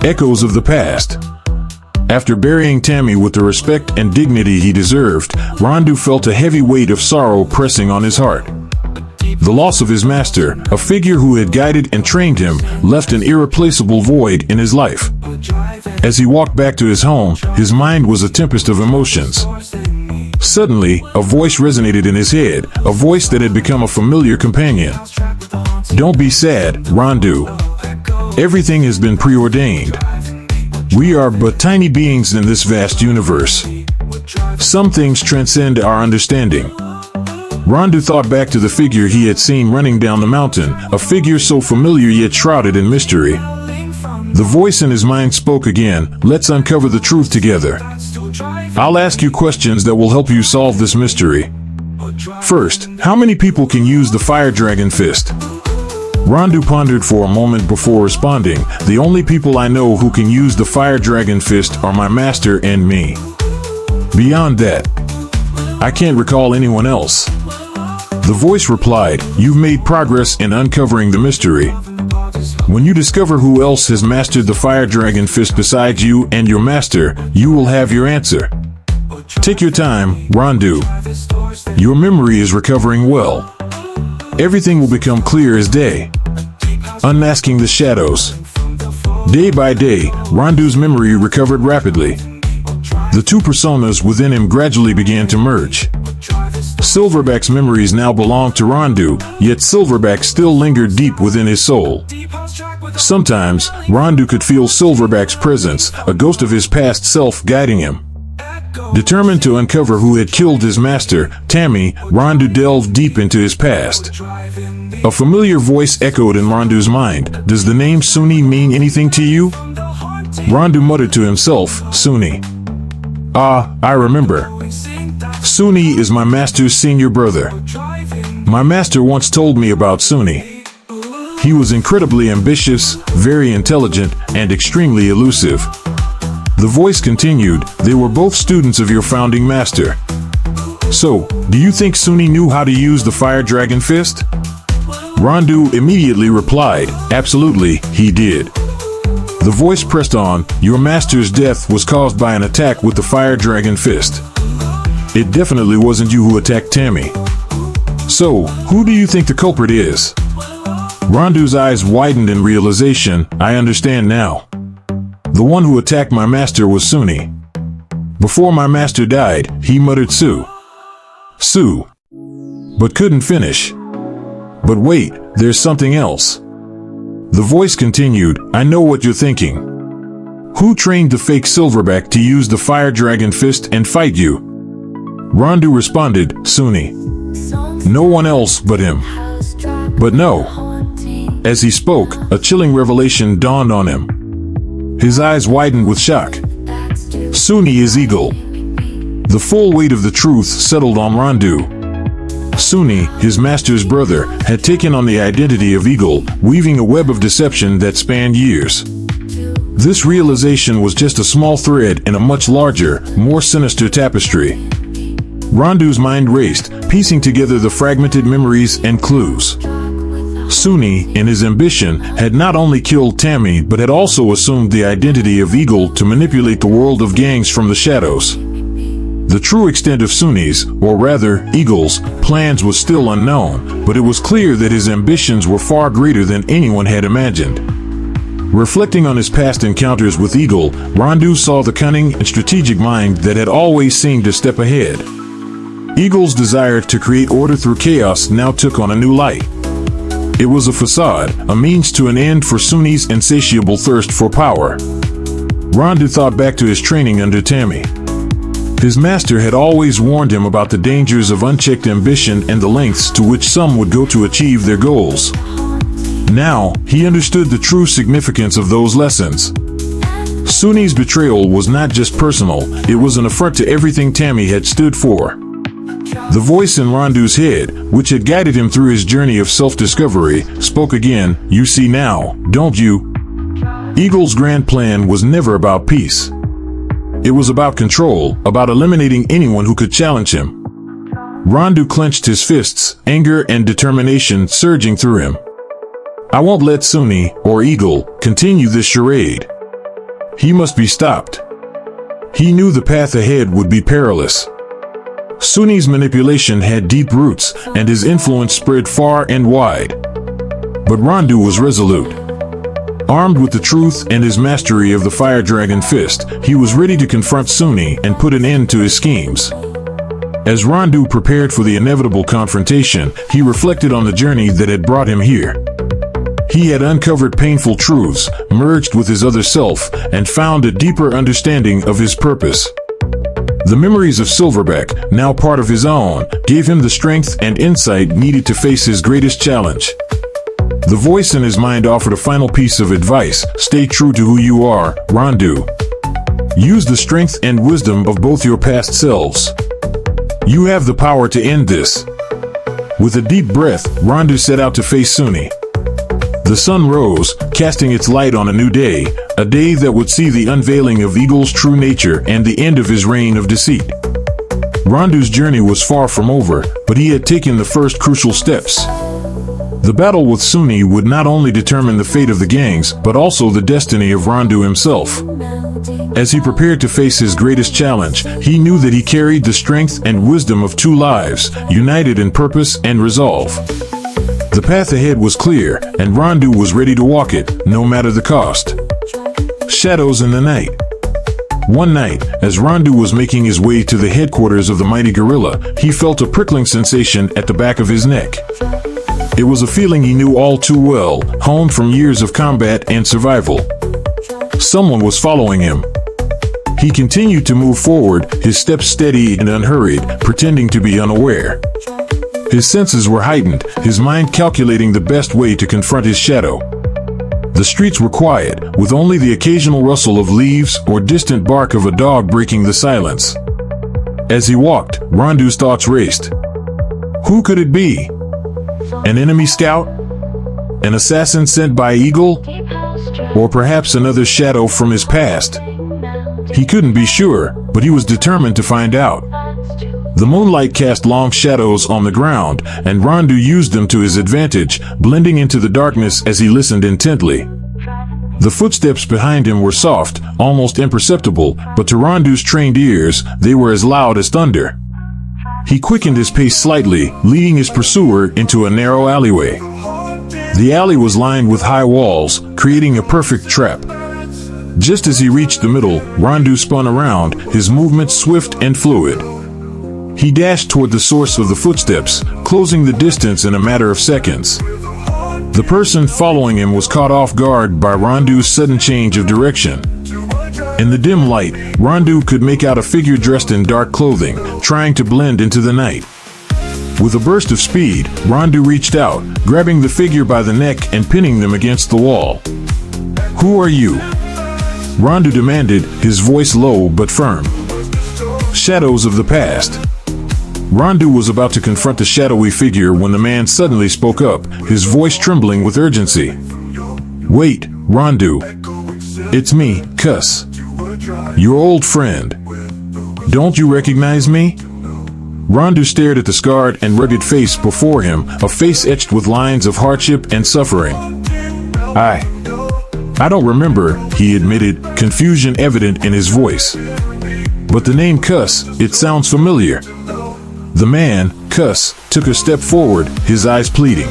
echoes of the past. After burying Tammy with the respect and dignity he deserved, Rondu felt a heavy weight of sorrow pressing on his heart. The loss of his master, a figure who had guided and trained him, left an irreplaceable void in his life. As he walked back to his home, his mind was a tempest of emotions. Suddenly, a voice resonated in his head, a voice that had become a familiar companion. "Don't be sad, Rondu. Everything has been preordained. We are but tiny beings in this vast universe. Some things transcend our understanding." Rondu thought back to the figure he had seen running down the mountain, a figure so familiar yet shrouded in mystery. The voice in his mind spoke again, "Let's uncover the truth together. I'll ask you questions that will help you solve this mystery. First, how many people can use the Fire Dragon Fist?" Rondu pondered for a moment before responding, "The only people I know who can use the Fire Dragon Fist are my master and me. Beyond that, I can't recall anyone else." The voice replied, "You've made progress in uncovering the mystery. When you discover who else has mastered the Fire Dragon Fist besides you and your master, you will have your answer. Take your time, Rondu. Your memory is recovering well. Everything will become clear as day." Unmasking the shadows. Day by day, Rondu's memory recovered rapidly. The two personas within him gradually began to merge. Silverback's memories now belonged to Rondu, yet Silverback still lingered deep within his soul. Sometimes, Rondu could feel Silverback's presence, a ghost of his past self guiding him. Determined to uncover who had killed his master, Tammy, Rondu delved deep into his past. A familiar voice echoed in Rondu's mind. "Does the name Suni mean anything to you?" Rondu muttered to himself, "Suni. Ah, I remember. Suni is my master's senior brother. My master once told me about Suni. He was incredibly ambitious, very intelligent, and extremely elusive." The voice continued, "They were both students of your founding master. So, do you think Suni knew how to use the Fire Dragon Fist?" Rondu immediately replied, "Absolutely, he did." The voice pressed on, "Your master's death was caused by an attack with the Fire Dragon Fist. It definitely wasn't you who attacked Tammy. So, who do you think the culprit is?" Rondu's eyes widened in realization. "I understand now. The one who attacked my master was Suni. Before my master died, he muttered Sue. Sue. But couldn't finish. But wait, there's something else." The voice continued, "I know what you're thinking. Who trained the fake Silverback to use the Fire Dragon Fist and fight you?" Rondu responded, "Suni. No one else but him." But no. As he spoke, a chilling revelation dawned on him. His eyes widened with shock. Suni is Eagle. The full weight of the truth settled on Rondu. Suni, his master's brother, had taken on the identity of Eagle, weaving a web of deception that spanned years. This realization was just a small thread in a much larger, more sinister tapestry. Rondu's mind raced, piecing together the fragmented memories and clues. Suni, in his ambition, had not only killed Tammy but had also assumed the identity of Eagle to manipulate the world of gangs from the shadows. The true extent of Suni's, or rather, Eagle's, plans was still unknown, but it was clear that his ambitions were far greater than anyone had imagined. Reflecting on his past encounters with Eagle, Rondu saw the cunning and strategic mind that had always seemed a step ahead. Eagle's desire to create order through chaos now took on a new light. It was a facade, a means to an end for Suni's insatiable thirst for power. Rondu thought back to his training under Tammy. His master had always warned him about the dangers of unchecked ambition and the lengths to which some would go to achieve their goals. Now, he understood the true significance of those lessons. Suni's betrayal was not just personal, it was an affront to everything Tammy had stood for. The voice in Rondu's head, which had guided him through his journey of self-discovery, spoke again, "You see now, don't you? Eagle's grand plan was never about peace. It was about control, about eliminating anyone who could challenge him." Rondu clenched his fists, anger and determination surging through him. "I won't let Suni, or Eagle, continue this charade. He must be stopped. He knew the path ahead would be perilous. Suni's manipulation had deep roots, and his influence spread far and wide. But Rondu was resolute. Armed with the truth and his mastery of the Fire Dragon Fist, he was ready to confront Suni and put an end to his schemes. As Rondu prepared for the inevitable confrontation, he reflected on the journey that had brought him here. He had uncovered painful truths, merged with his other self, and found a deeper understanding of his purpose. The memories of Silverback, now part of his own, gave him the strength and insight needed to face his greatest challenge. The voice in his mind offered a final piece of advice: stay true to who you are, Rondu. Use the strength and wisdom of both your past selves. You have the power to end this. With a deep breath, Rondu set out to face Suni. The sun rose, casting its light on a new day, a day that would see the unveiling of Eagle's true nature and the end of his reign of deceit. Rondu's journey was far from over, but he had taken the first crucial steps. The battle with Suni would not only determine the fate of the gangs, but also the destiny of Rondu himself. As he prepared to face his greatest challenge, he knew that he carried the strength and wisdom of two lives, united in purpose and resolve. The path ahead was clear, and Rondu was ready to walk it, no matter the cost. Shadows in the night. One night, as Rondu was making his way to the headquarters of the mighty gorilla, he felt a prickling sensation at the back of his neck. It was a feeling he knew all too well, honed from years of combat and survival. Someone was following him. He continued to move forward, his steps steady and unhurried, pretending to be unaware. His senses were heightened, his mind calculating the best way to confront his shadow. The streets were quiet, with only the occasional rustle of leaves or distant bark of a dog breaking the silence. As he walked, Rondu's thoughts raced. Who could it be? An enemy scout? An assassin sent by Eagle? Or perhaps another shadow from his past? He couldn't be sure, but he was determined to find out. The moonlight cast long shadows on the ground, and Rondu used them to his advantage, blending into the darkness as he listened intently. The footsteps behind him were soft, almost imperceptible, but to Rondu's trained ears, they were as loud as thunder. He quickened his pace slightly, leading his pursuer into a narrow alleyway. The alley was lined with high walls, creating a perfect trap. Just as he reached the middle, Rondu spun around, his movements swift and fluid. He dashed toward the source of the footsteps, closing the distance in a matter of seconds. The person following him was caught off guard by Rondu's sudden change of direction. In the dim light, Rondu could make out a figure dressed in dark clothing, trying to blend into the night. With a burst of speed, Rondu reached out, grabbing the figure by the neck and pinning them against the wall. "Who are you?" Rondu demanded, his voice low but firm. "Shadows of the past." Rondu was about to confront the shadowy figure when the man suddenly spoke up, his voice trembling with urgency. "Wait, Rondu. It's me, Cuss. Your old friend. Don't you recognize me?" Rondu stared at the scarred and rugged face before him, a face etched with lines of hardship and suffering. I don't remember," he admitted, confusion evident in his voice. "But the name Cuss, it sounds familiar." The man, Cuss, took a step forward, his eyes pleading.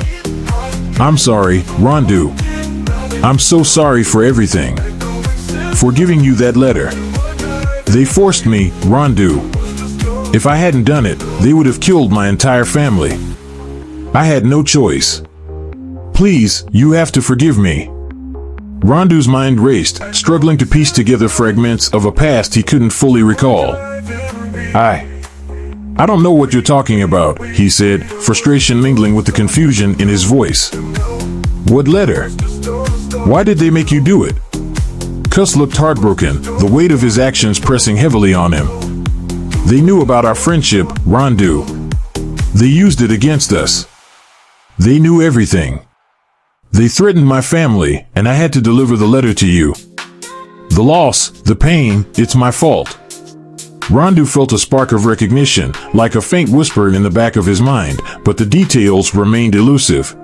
"I'm sorry, Rondu. I'm so sorry for everything. For giving you that letter. They forced me, Rondu. If I hadn't done it, they would have killed my entire family. I had no choice. Please, you have to forgive me." Rondu's mind raced, struggling to piece together fragments of a past he couldn't fully recall. I don't know what you're talking about," he said, frustration mingling with the confusion in his voice. "What letter? Why did they make you do it?" Cuss looked heartbroken, the weight of his actions pressing heavily on him. "They knew about our friendship, Rondu. They used it against us. They knew everything. They threatened my family, and I had to deliver the letter to you. The loss, the pain, it's my fault." Rondu felt a spark of recognition, like a faint whisper in the back of his mind, but the details remained elusive.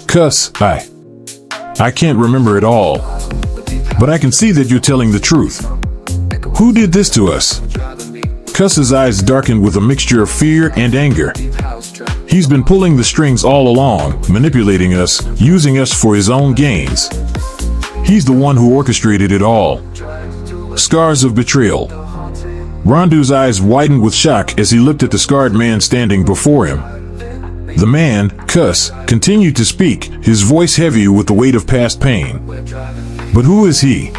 "Cuss, I can't remember it all. but I can see that you're telling the truth. Who did this to us? Cuss's eyes darkened with a mixture of fear and anger. He's been pulling the strings all along, manipulating us, using us for his own gains. He's the one who orchestrated it all. Scars of betrayal. Rondu's eyes widened with shock as he looked at the scarred man standing before him. The man, Cuss, continued to speak, his voice heavy with the weight of past pain. But who is he?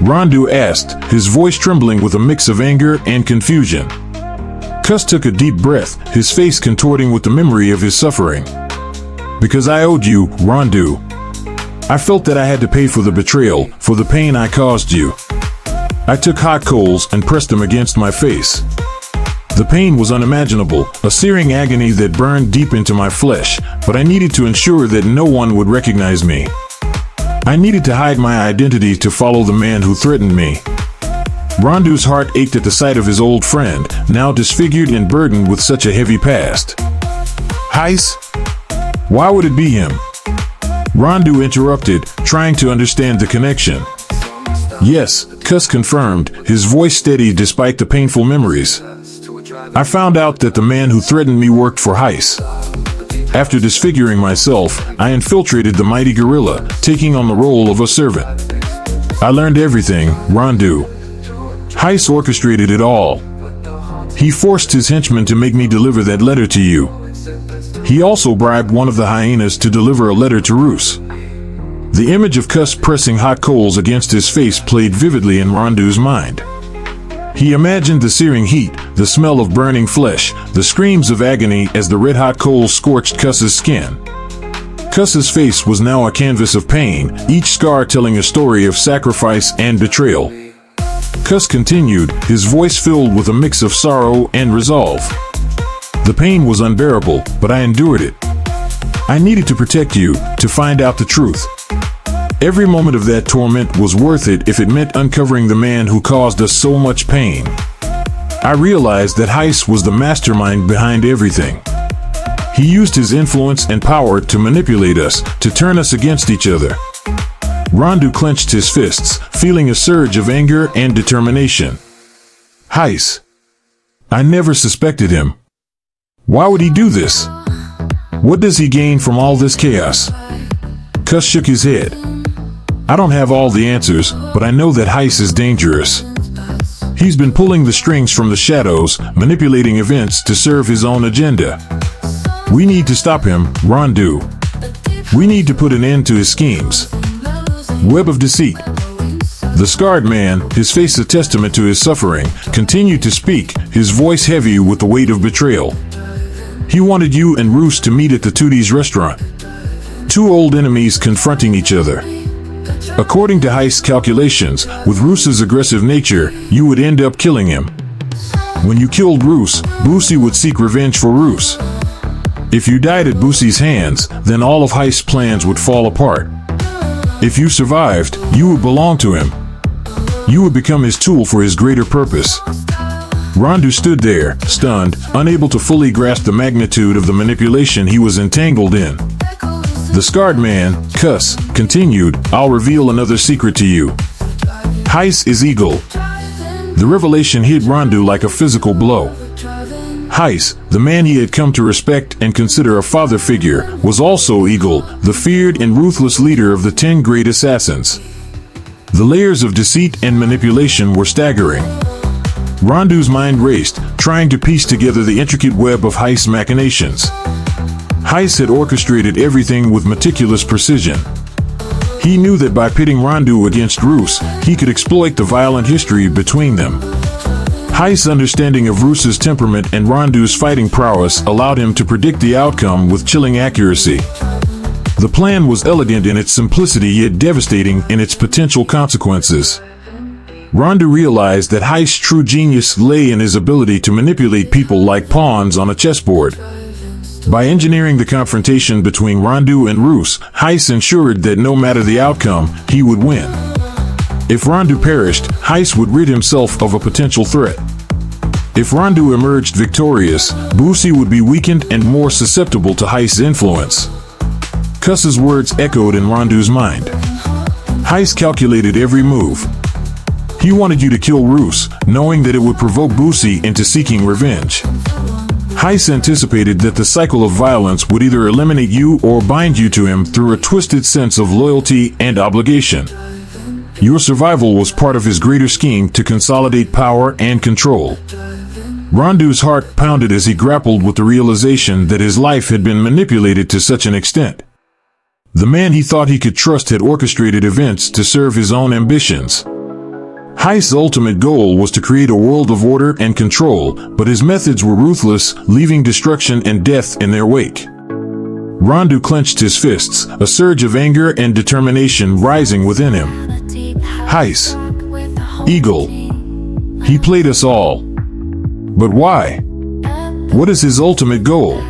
Rondu asked, his voice trembling with a mix of anger and confusion. Cuss took a deep breath, his face contorting with the memory of his suffering. Because I owed you, Rondu. I felt that I had to pay for the betrayal, for the pain I caused you. I took hot coals and pressed them against my face. The pain was unimaginable, a searing agony that burned deep into my flesh, but I needed to ensure that no one would recognize me. I needed to hide my identity to follow the man who threatened me. Rondu's heart ached at the sight of his old friend, now disfigured and burdened with such a heavy past. Heiss? Why would it be him? Rondu interrupted, trying to understand the connection. Yes, Cuss confirmed, his voice steady despite the painful memories. I found out that the man who threatened me worked for Heiss. After disfiguring myself, I infiltrated the mighty gorilla, taking on the role of a servant. I learned everything, Rondu. Heiss orchestrated it all. He forced his henchmen to make me deliver that letter to you. He also bribed one of the hyenas to deliver a letter to Roos. The image of Cuss pressing hot coals against his face played vividly in Rondu's mind. He imagined the searing heat, the smell of burning flesh, the screams of agony as the red-hot coals scorched Cuss's skin. Cuss's face was now a canvas of pain, each scar telling a story of sacrifice and betrayal. Cuss continued, his voice filled with a mix of sorrow and resolve. The pain was unbearable, but I endured it. I needed to protect you, to find out the truth. Every moment of that torment was worth it if it meant uncovering the man who caused us so much pain. I realized that Heiss was the mastermind behind everything. He used his influence and power to manipulate us, to turn us against each other. Rondu clenched his fists, feeling a surge of anger and determination. Heiss. I never suspected him. Why would he do this? What does he gain from all this chaos? Cuss shook his head. I don't have all the answers, but I know that Heiss is dangerous. He's been pulling the strings from the shadows, manipulating events to serve his own agenda. We need to stop him, Rondu. We need to put an end to his schemes. Web of deceit. The scarred man, his face a testament to his suffering, continued to speak, his voice heavy with the weight of betrayal. He wanted you and Roos to meet at the Tootie's restaurant. Two old enemies confronting each other. According to Heiss' calculations, with Roos's aggressive nature, you would end up killing him. When you killed Roos, Boosie would seek revenge for Roos. If you died at Boosie's hands, then all of Heiss' plans would fall apart. If you survived, you would belong to him. You would become his tool for his greater purpose. Rondu stood there, stunned, unable to fully grasp the magnitude of the manipulation he was entangled in. The scarred man, Cuss, continued, I'll reveal another secret to you. Heiss is Eagle. The revelation hit Rondu like a physical blow. Heiss, the man he had come to respect and consider a father figure, was also Eagle, the feared and ruthless leader of the 10 great assassins. The layers of deceit and manipulation were staggering. Rondu's mind raced, trying to piece together the intricate web of Heiss' machinations. Heiss had orchestrated everything with meticulous precision. He knew that by pitting Rondu against Roos, he could exploit the violent history between them. Heiss' understanding of Roos's temperament and Rondu's fighting prowess allowed him to predict the outcome with chilling accuracy. The plan was elegant in its simplicity yet devastating in its potential consequences. Rondu realized that Heiss' true genius lay in his ability to manipulate people like pawns on a chessboard. By engineering the confrontation between Rondu and Roos, Heiss ensured that no matter the outcome, he would win. If Rondu perished, Heiss would rid himself of a potential threat. If Rondu emerged victorious, Boosie would be weakened and more susceptible to Heiss' influence. Cuss's words echoed in Rondu's mind. Heist calculated every move. He wanted you to kill Roos, knowing that it would provoke Boosie into seeking revenge. Heist anticipated that the cycle of violence would either eliminate you or bind you to him through a twisted sense of loyalty and obligation. Your survival was part of his greater scheme to consolidate power and control. Rondu's heart pounded as he grappled with the realization that his life had been manipulated to such an extent. The man he thought he could trust had orchestrated events to serve his own ambitions. Heist's ultimate goal was to create a world of order and control, but his methods were ruthless, leaving destruction and death in their wake. Rondu clenched his fists, a surge of anger and determination rising within him. Heist. Eagle. He played us all. But why? What is his ultimate goal?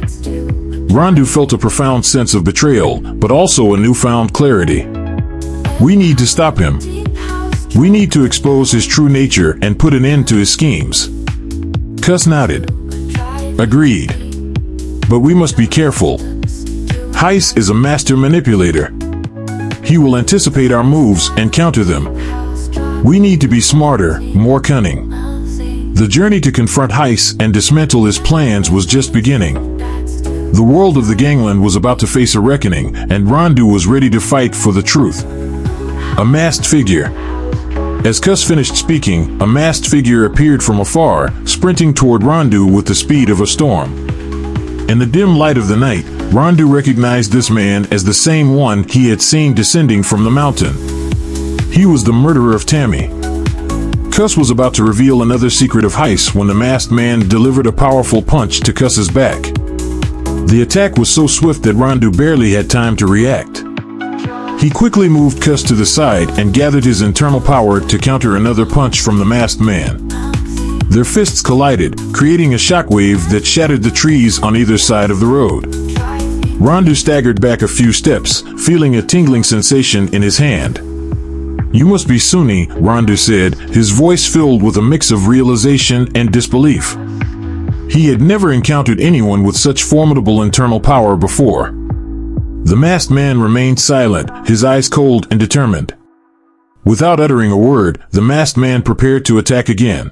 Rondu felt a profound sense of betrayal, but also a newfound clarity. We need to stop him. We need to expose his true nature and put an end to his schemes. Cuss nodded. Agreed. But we must be careful. Heist is a master manipulator. He will anticipate our moves and counter them. We need to be smarter, more cunning. The journey to confront Heist and dismantle his plans was just beginning. The world of the gangland was about to face a reckoning, and Rondu was ready to fight for the truth. A masked figure. As Cuss finished speaking, a masked figure appeared from afar, sprinting toward Rondu with the speed of a storm. In the dim light of the night, Rondu recognized this man as the same one he had seen descending from the mountain. He was the murderer of Tammy. Cuss was about to reveal another secret of Heist when the masked man delivered a powerful punch to Cuss's back. The attack was so swift that Rondu barely had time to react. He quickly moved Cuss to the side and gathered his internal power to counter another punch from the masked man. Their fists collided, creating a shockwave that shattered the trees on either side of the road. Rondu staggered back a few steps, feeling a tingling sensation in his hand. You must be Sunni, Rondu said, his voice filled with a mix of realization and disbelief. He had never encountered anyone with such formidable internal power before. The masked man remained silent, his eyes cold and determined. Without uttering a word, the masked man prepared to attack again.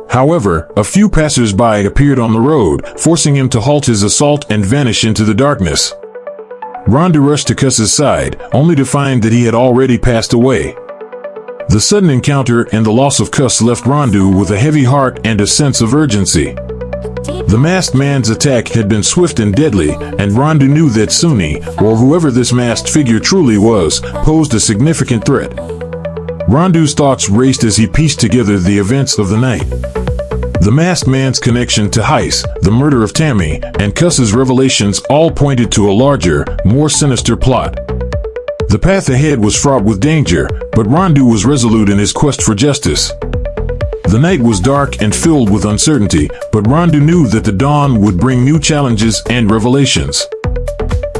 However, a few passers-by appeared on the road, forcing him to halt his assault and vanish into the darkness. Rondu rushed to Cuss's side, only to find that he had already passed away. The sudden encounter and the loss of Cuss left Rondu with a heavy heart and a sense of urgency. The masked man's attack had been swift and deadly, and Rondu knew that Sunni, or whoever this masked figure truly was, posed a significant threat. Rondu's thoughts raced as he pieced together the events of the night. The masked man's connection to Heist, the murder of Tammy, and Cuss's revelations all pointed to a larger, more sinister plot. The path ahead was fraught with danger, but Rondu was resolute in his quest for justice. The night was dark and filled with uncertainty, but Rondu knew that the dawn would bring new challenges and revelations.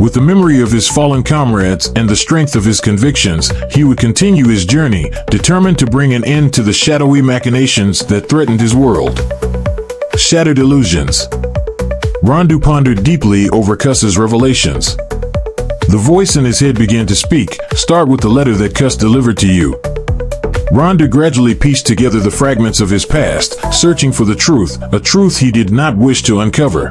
With the memory of his fallen comrades and the strength of his convictions, he would continue his journey, determined to bring an end to the shadowy machinations that threatened his world. Shattered illusions. Rondu pondered deeply over Cuss's revelations. The voice in his head began to speak. Start with the letter that Cuss delivered to you. Rondu gradually pieced together the fragments of his past, searching for the truth, a truth he did not wish to uncover.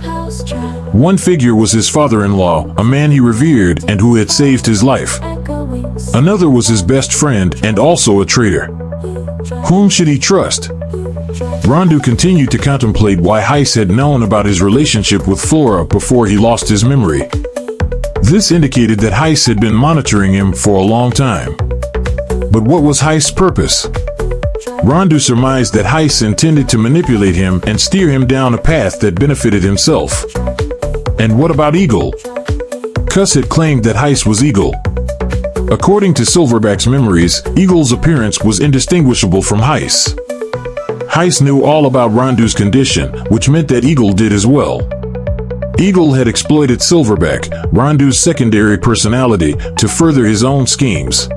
One figure was his father-in-law, a man he revered and who had saved his life. Another was his best friend and also a traitor. Whom should he trust? Rondu continued to contemplate why Heist had known about his relationship with Flora before he lost his memory. This indicated that Heist had been monitoring him for a long time. But what was Heist's purpose? Rondu surmised that Heist intended to manipulate him and steer him down a path that benefited himself. And what about Eagle? Cuss had claimed that Heist was Eagle. According to Silverback's memories, Eagle's appearance was indistinguishable from Heist's. Heist knew all about Rondu's condition, which meant that Eagle did as well. Eagle had exploited Silverback, Rondu's secondary personality, to further his own schemes.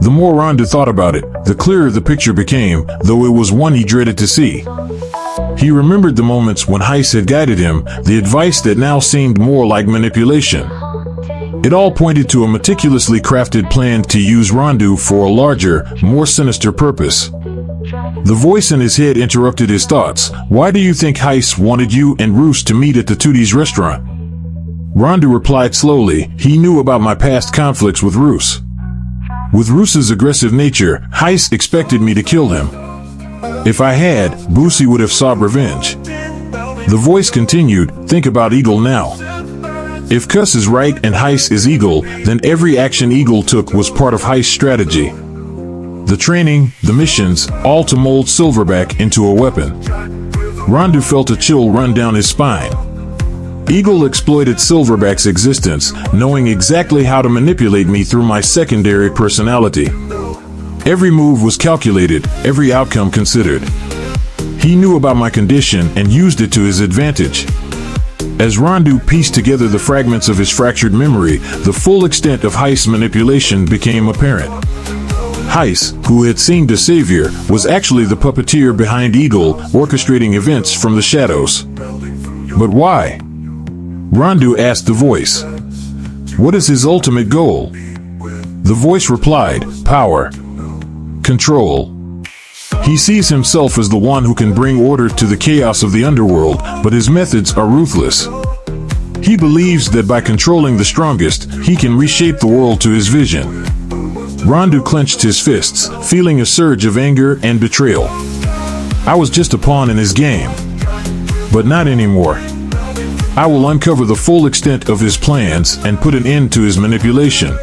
The more Rondu thought about it, the clearer the picture became, though it was one he dreaded to see. He remembered the moments when Heist had guided him, the advice that now seemed more like manipulation. It all pointed to a meticulously crafted plan to use Rondu for a larger, more sinister purpose. The voice in his head interrupted his thoughts. Why do you think Heis wanted you and Roos to meet at the Tootie's restaurant? Rondu replied slowly. He knew about my past conflicts with Roos. With Roos's aggressive nature, Heis expected me to kill him. If I had, Boosie would have sought revenge. The voice continued, think about Eagle now. If Cuss is right and Heis is Eagle, then every action Eagle took was part of Heis' strategy. The training, the missions, all to mold Silverback into a weapon. Rondu felt a chill run down his spine. Eagle exploited Silverback's existence, knowing exactly how to manipulate me through my secondary personality. Every move was calculated, every outcome considered. He knew about my condition and used it to his advantage. As Rondu pieced together the fragments of his fractured memory, the full extent of Heis' manipulation became apparent. Heis, who had seemed a savior, was actually the puppeteer behind Eagle, orchestrating events from the shadows. But why? Rondu asked the voice. What is his ultimate goal? The voice replied, power. Control. He sees himself as the one who can bring order to the chaos of the underworld, but his methods are ruthless. He believes that by controlling the strongest, he can reshape the world to his vision. Rondu clenched his fists, feeling a surge of anger and betrayal. I was just a pawn in his game. But not anymore. I will uncover the full extent of his plans and put an end to his manipulation.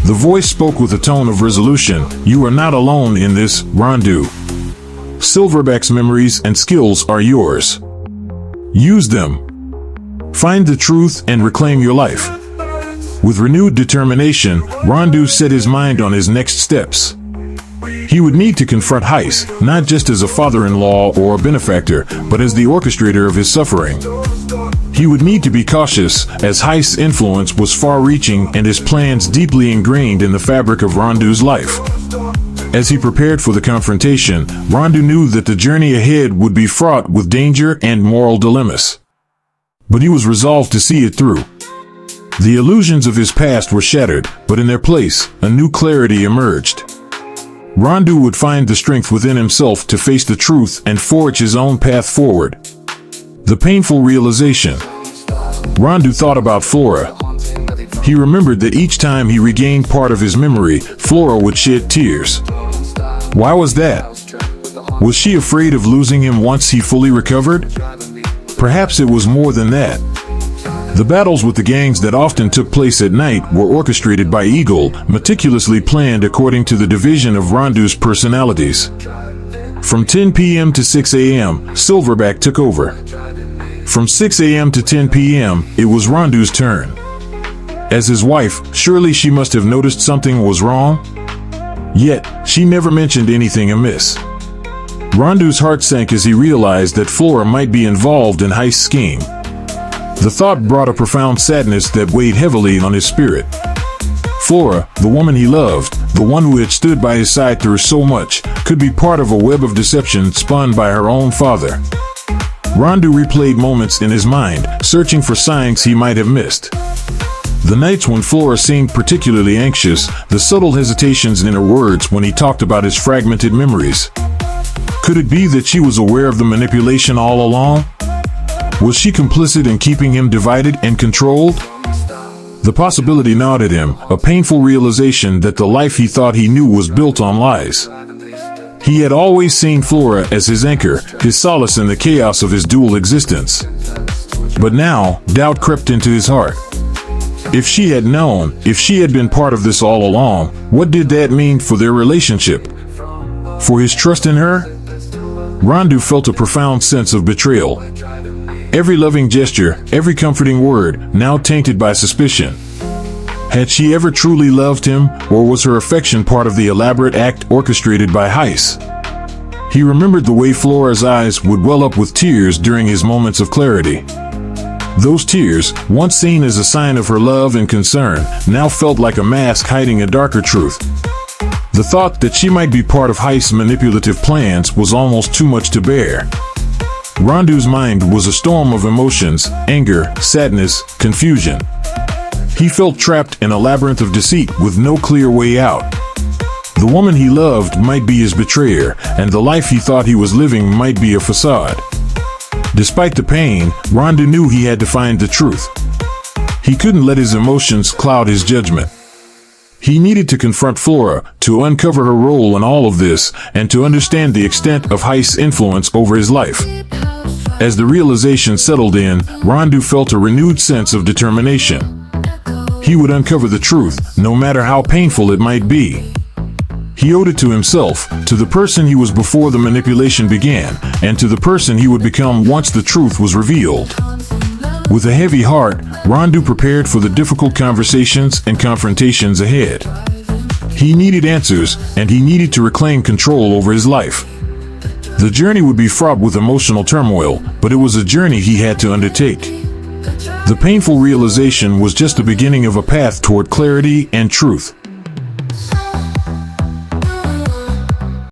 The voice spoke with a tone of resolution. You are not alone in this, Rondu. Silverback's memories and skills are yours. Use them. Find the truth and reclaim your life. With renewed determination, Rondu set his mind on his next steps. He would need to confront Heis, not just as a father-in-law or a benefactor, but as the orchestrator of his suffering. He would need to be cautious, as Heis' influence was far-reaching and his plans deeply ingrained in the fabric of Rondu's life. As he prepared for the confrontation, Rondu knew that the journey ahead would be fraught with danger and moral dilemmas. But he was resolved to see it through. The illusions of his past were shattered, but in their place, a new clarity emerged. Rondu would find the strength within himself to face the truth and forge his own path forward. The painful realization. Rondu thought about Flora. He remembered that each time he regained part of his memory, Flora would shed tears. Why was that? Was she afraid of losing him once he fully recovered? Perhaps it was more than that. The battles with the gangs that often took place at night were orchestrated by Eagle, meticulously planned according to the division of Rondu's personalities. From 10 p.m. to 6 a.m., Silverback took over. From 6 a.m. to 10 p.m., it was Rondu's turn. As his wife, surely she must have noticed something was wrong? Yet, she never mentioned anything amiss. Rondu's heart sank as he realized that Flora might be involved in Heis' scheme. The thought brought a profound sadness that weighed heavily on his spirit. Flora, the woman he loved, the one who had stood by his side through so much, could be part of a web of deception spun by her own father. Rondu replayed moments in his mind, searching for signs he might have missed. The nights when Flora seemed particularly anxious, the subtle hesitations in her words when he talked about his fragmented memories. Could it be that she was aware of the manipulation all along? Was she complicit in keeping him divided and controlled? The possibility gnawed at him, a painful realization that the life he thought he knew was built on lies. He had always seen Flora as his anchor, his solace in the chaos of his dual existence. But now, doubt crept into his heart. If she had known, if she had been part of this all along, what did that mean for their relationship? For his trust in her? Rondu felt a profound sense of betrayal. Every loving gesture, every comforting word, now tainted by suspicion. Had she ever truly loved him, or was her affection part of the elaborate act orchestrated by Heis? He remembered the way Flora's eyes would well up with tears during his moments of clarity. Those tears, once seen as a sign of her love and concern, now felt like a mask hiding a darker truth. The thought that she might be part of Heis' manipulative plans was almost too much to bear. Rondu's mind was a storm of emotions, anger, sadness, confusion. He felt trapped in a labyrinth of deceit with no clear way out. The woman he loved might be his betrayer, and the life he thought he was living might be a facade. Despite the pain, Rondu knew he had to find the truth. He couldn't let his emotions cloud his judgment. He needed to confront Flora, to uncover her role in all of this, and to understand the extent of Heist's influence over his life. As the realization settled in, Rondu felt a renewed sense of determination. He would uncover the truth, no matter how painful it might be. He owed it to himself, to the person he was before the manipulation began, and to the person he would become once the truth was revealed. With a heavy heart, Rondu prepared for the difficult conversations and confrontations ahead. He needed answers, and he needed to reclaim control over his life. The journey would be fraught with emotional turmoil, but it was a journey he had to undertake. The painful realization was just the beginning of a path toward clarity and truth.